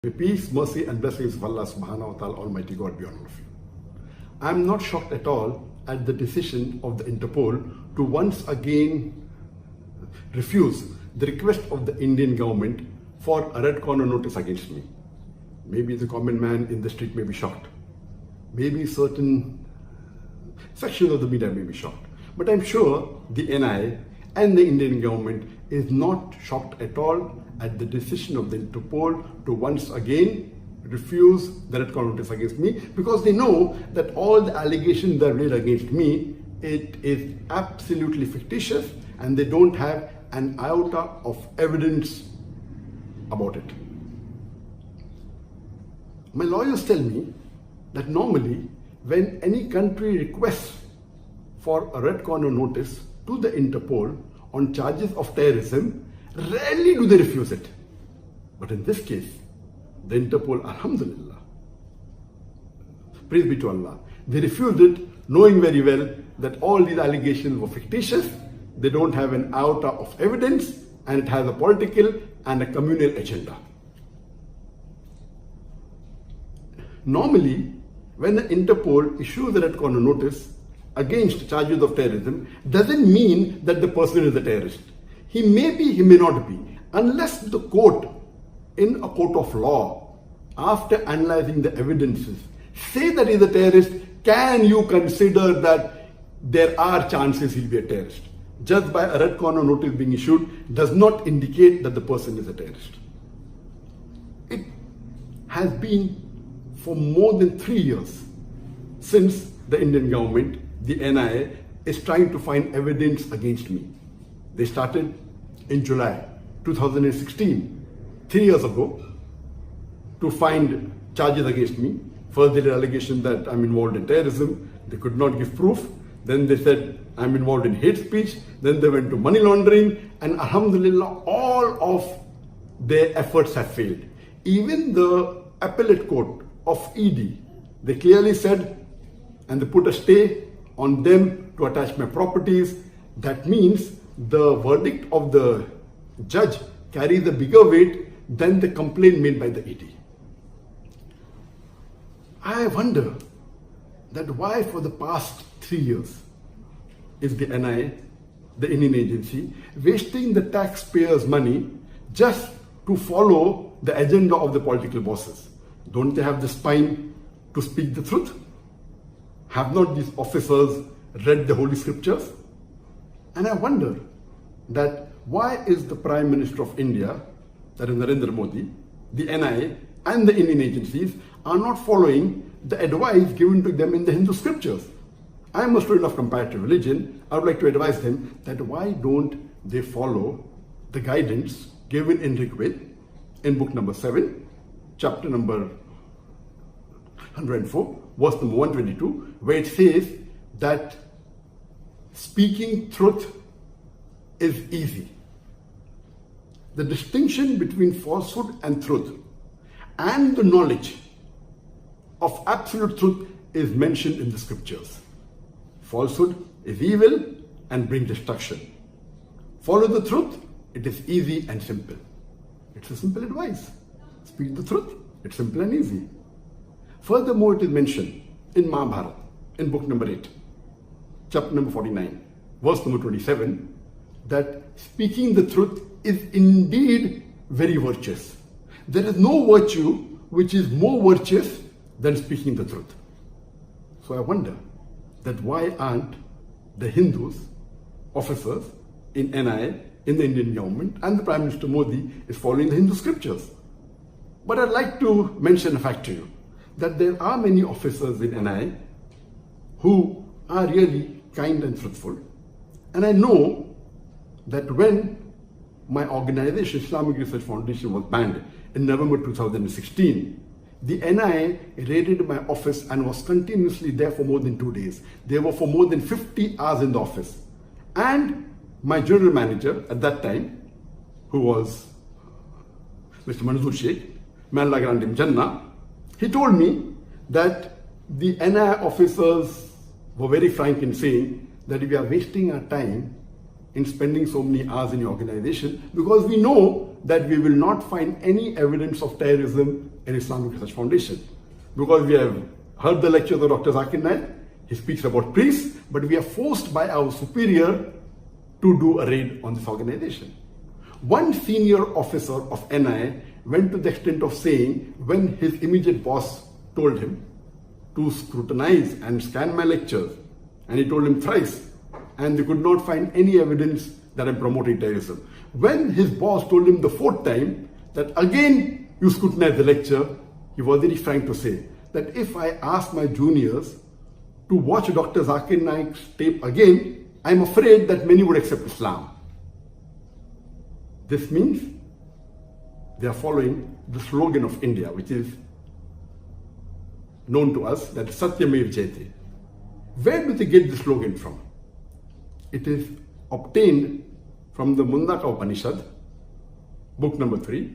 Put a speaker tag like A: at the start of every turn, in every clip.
A: May peace, mercy and blessings of Allah subhanahu wa ta'ala, Almighty God be on all of you. I am not shocked at all at the decision of the Interpol to once again refuse the request of the Indian government for a red corner notice against me. Maybe the common man in the street may be shocked. Maybe certain sections of the media may be shocked. But I'm sure the NIA and the Indian government is not shocked at all at the decision of the Interpol to once again refuse the red corner notice against me, because they know that all the allegations that are made against me, it is absolutely fictitious and they don't have an iota of evidence about it. My lawyers tell me that normally when any country requests for a red corner notice to the Interpol on charges of terrorism, rarely do they refuse it. But in this case, the Interpol, alhamdulillah, praise be to Allah, they refused it, knowing very well that all these allegations were fictitious, they don't have an iota of evidence, and it has a political and a communal agenda. Normally, when the Interpol issues a red corner notice against charges of terrorism, doesn't mean that the person is a terrorist. He may be, he may not be, unless the court, in a court of law, after analyzing the evidences, say that he is a terrorist. Can you consider that there are chances he'll be a terrorist? Just by a red corner notice being issued does not indicate that the person is a terrorist. It has been for more than 3 years since the Indian government, the NIA, is trying to find evidence against me. They started in July 2016, 3 years ago, to find charges against me. First they did allegation that I'm involved in terrorism. They could not give proof. Then they said I'm involved in hate speech. Then they went to money laundering, and alhamdulillah, all of their efforts have failed. Even the appellate court of ED, they clearly said, and they put a stay on them to attach my properties. That means the verdict of the judge carries a bigger weight than the complaint made by the ED. I wonder that why for the past 3 years is the NIA, the Indian agency, wasting the taxpayers' money just to follow the agenda of the political bosses? Don't they have the spine to speak the truth? Have not these officers read the holy scriptures? And I wonder that why is the Prime Minister of India, that is Narendra Modi, the NIA and the Indian agencies are not following the advice given to them in the Hindu scriptures? I am a student of comparative religion. I would like to advise them that why don't they follow the guidance given in Rigveda in book number 7, chapter number 104, verse number 122, where it says that speaking truth is easy. The distinction between falsehood and truth and the knowledge of absolute truth is mentioned in the scriptures. Falsehood is evil and brings destruction. Follow the truth, it is easy and simple. It's a simple advice. Speak the truth, it's simple and easy. Furthermore, it is mentioned in Mahabharata, in book number 8, chapter number 49, verse number 27, that speaking the truth is indeed very virtuous. There is no virtue which is more virtuous than speaking the truth. So I wonder that why aren't the Hindus, officers in NIA, in the Indian government, and the Prime Minister Modi is following the Hindu scriptures? But I'd like to mention a fact to you, that there are many officers in NIA who are really kind and truthful. And I know that when my organization, Islamic Research Foundation, was banned in November 2016, the NIA raided my office and was continuously there for more than 2 days. They were for more than 50 hours in the office. And my general manager at that time, who was Mr. Manzoor Sheikh, may Allah grant him Jannah, he told me that the NIA officers were very frank in saying that we are wasting our time in spending so many hours in your organization, because we know that we will not find any evidence of terrorism in Islamic Research Foundation. Because we have heard the lectures of Dr. Zakir Naik, he speaks about priests, but we are forced by our superior to do a raid on this organization. One senior officer of NI went to the extent of saying, when his immediate boss told him to scrutinize and scan my lectures, and he told him thrice, and they could not find any evidence that I'm promoting terrorism. When his boss told him the fourth time that again you scrutinize the lecture, he was very frank to say that if I ask my juniors to watch Dr. Zakir Naik's tape again, I'm afraid that many would accept Islam. This means they are following the slogan of India, which is known to us, that Satyamev Jayate. Where do they get the slogan from? It is obtained from the Mundaka Upanishad, book number 3,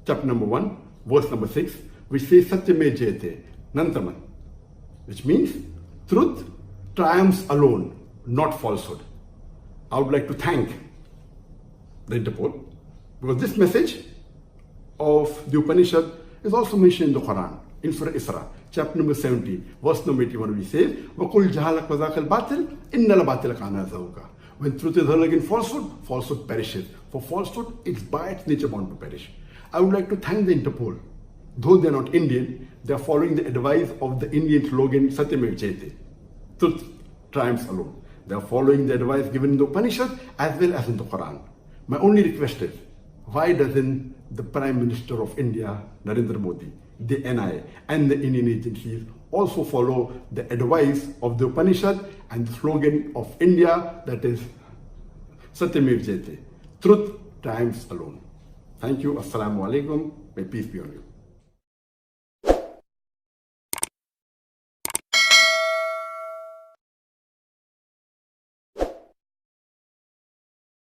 A: chapter number 1, verse number 6, which says Satyamev Jayate, Nantaman, which means truth triumphs alone, not falsehood. I would like to thank the Interpol, because this message of the Upanishad is also mentioned in the Quran, in Surah Isra, chapter number 70, verse number 81, which says, وَقُلْ جَهَلَكْ وَذَاكَ الْبَاطِلِ إِنَّ الْبَاطِلَ كَانَ زَهُوقًا. When truth is hurled against falsehood, falsehood perishes. For falsehood, it's by its nature bound to perish. I would like to thank the Interpol. Though they are not Indian, they are following the advice of the Indian slogan, Satyamev Jayate, truth triumphs alone. They are following the advice given in the Upanishad as well as in the Quran. My only request is, why doesn't the Prime Minister of India, Narendra Modi, the NI and the Indian agencies also follow the advice of the Upanishad and the slogan of India, that is Satyamev Jayate, truth triumphs alone. Thank you. Assalamu alaikum. May peace be on you.